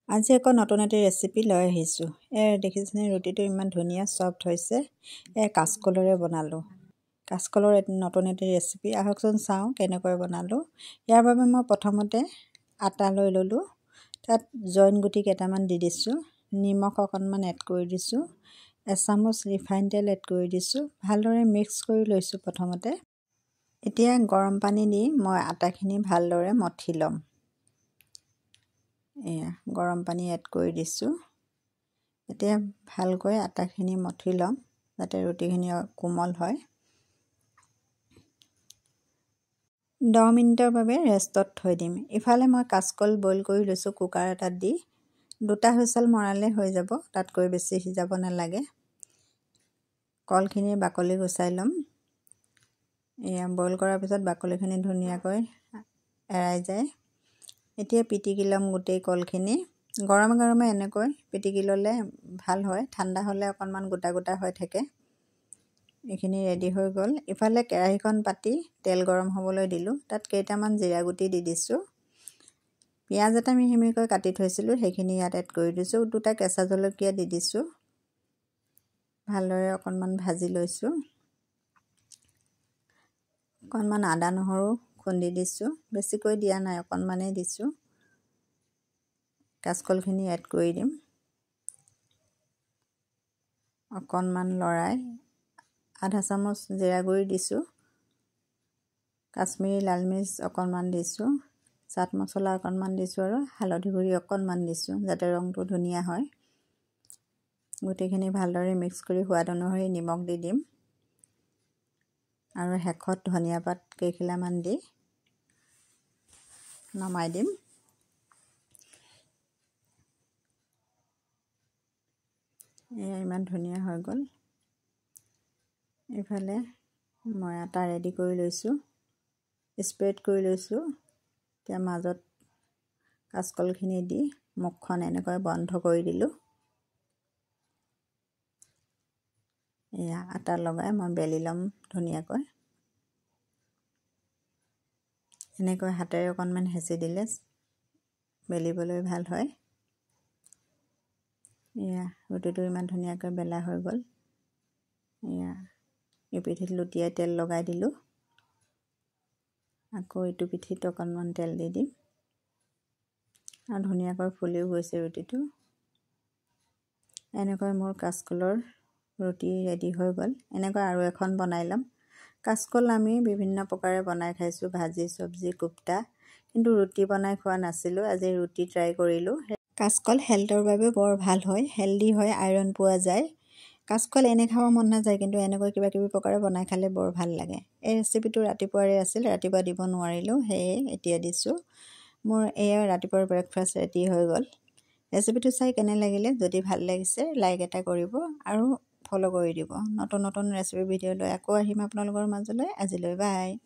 আজি আকৌ নতুন এটি ৰেচিপি লৈ আহিছোঁ। দেখিছেনে ৰুটিটো ইমান ধুনীয়া ছফ্ট হৈছে। কাচকলৰে বনালোঁ। কাচকলৰ নতুন এটি ৰেচিপি, আহকচোন চাওঁ কেনেকৈ বনালোঁ। ইয়াৰ বাবে মই প্ৰথমতে আটা লৈ ল'লোঁ। তাত জইন গুটি কেইটামান দি দিছোঁ, নিমখ অকণমান এড কৰি দিছোঁ, এচামুচ ৰিফাইন তেল এড কৰি দিছোঁ। ভালদৰে মিক্স কৰি লৈছোঁ প্ৰথমতে। এতিয়া গৰম পানী দি মই আটাখিনি ভালদৰে মঠি ল'ম। গৰম পানী এড কৰি দিছোঁ। এতিয়া ভালকৈ আটাখিনি মঠি ল'ম যাতে ৰুটিখিনি কোমল হয়। 10 মিনিটৰ বাবে ৰেষ্টত থৈ দিম। ইফালে মই কাচকল বইল কৰি লৈছোঁ কুকাৰ এটাত দি। 2টা হুইচেল মৰালে হৈ যাব, তাতকৈ বেছি সিজাব নালাগে। কলখিনিৰ বাকলি গুচাই ল'ম। বইল কৰাৰ পিছত বাকলিখিনি ধুনীয়াকৈ এৰাই যায়। এতিয়া পিটিকি ল'ম গোটেই কলখিনি। গৰমে গৰমে এনেকৈ পিটিকি ল'লে ভাল হয়, ঠাণ্ডা হ'লে অকণমান গোটা গোটা হৈ থাকে। এইখিনি ৰেডি হৈ গ'ল। ইফালে কেৰাহীখন পাতি তেল গৰম হ'বলৈ দিলোঁ। তাত কেইটামান জিৰা গুটি দি দিছোঁ। পিঁয়াজ এটা মিহি মিহিকৈ কাটি থৈছিলোঁ, সেইখিনি ইয়াত এড কৰি দিছোঁ। 2টা কেঁচা জলকীয়া দি দিছোঁ। ভালদৰে অকণমান ভাজি লৈছোঁ। অকণমান আদা নহৰু খুন্দি দিছোঁ, বেছিকৈ দিয়া নাই, অকণমানেই দিছোঁ। কাচকলখিনি এড কৰি দিম। অকণমান লৰাই আধা চামুচ জিৰা গুড়ি দিছোঁ, কাশ্মীৰী লাল মিৰ্চ অকণমান দিছোঁ, চাট মছলা অকণমান দিছোঁ আৰু হালধি গুড়ি অকণমান দিছোঁ যাতে ৰংটো ধুনীয়া হয়। গোটেইখিনি ভালদৰে মিক্স কৰি সোৱাদ অনুসৰি নিমখ দি দিম আৰু শেষত ধনিয়া পাত কেইখিলামান দি নমাই দিম। ইমান ধুনীয়া হৈ গ'ল। এইফালে মই আটা ৰেডি কৰি লৈছোঁ, স্প্ৰেড কৰি লৈছোঁ। এতিয়া মাজত কাচকলখিনি দি মুখখন এনেকৈ বন্ধ কৰি দিলোঁ। আটা লগাই মই বেলি ল'ম ধুনীয়াকৈ। এনেকৈ হাতেৰে অকণমান হেঁচি দিলে বেলিবলৈ ভাল হয়। ৰুটিটো ইমান ধুনীয়াকৈ বেলা হৈ গ'ল। ইপিঠিত লুটিয়াই তেল লগাই দিলোঁ। আকৌ ইটো পিঠিত অকণমান তেল দি দিম আৰু ধুনীয়াকৈ ফুলিও গৈছে ৰুটিটো। এনেকৈ মোৰ কাচকলৰ ৰুটি ৰেডি হৈ গ'ল। এনেকৈ আৰু এখন বনাই ল'ম। কাচকল আমি বিভিন্ন প্ৰকাৰে বনাই খাইছোঁ, ভাজি, চব্জি, কোপ্তা, কিন্তু ৰুটি বনাই খোৱা নাছিলোঁ। আজি ৰুটি ট্ৰাই কৰিলোঁ। কাচকল হেল্থৰ বাবে বৰ ভাল হয়, হেল্ডি হয়, আইৰণ পোৱা যায়। কাচকল এনে খাব মন নাযায়, কিন্তু এনেকৈ কিবা কিবি প্ৰকাৰে বনাই খালে বৰ ভাল লাগে। এই ৰেচিপিটো ৰাতিপুৱাৰে আছিল, ৰাতিপুৱা দিব নোৱাৰিলোঁ, সেয়ে এতিয়া দিছোঁ। মোৰ ৰাতিপুৱাৰ ব্ৰেকফাষ্ট ৰেডি হৈ গ'ল। ৰেচিপিটো চাই কেনে লাগিলে? যদি ভাল লাগিছে লাইক এটা কৰিব আৰু ফ'ল' কৰি দিব। নতুন নতুন ৰেচিপি ভিডিঅ' লৈ আকৌ আহিম আপোনালোকৰ মাজলৈ। আজিলৈ বাই।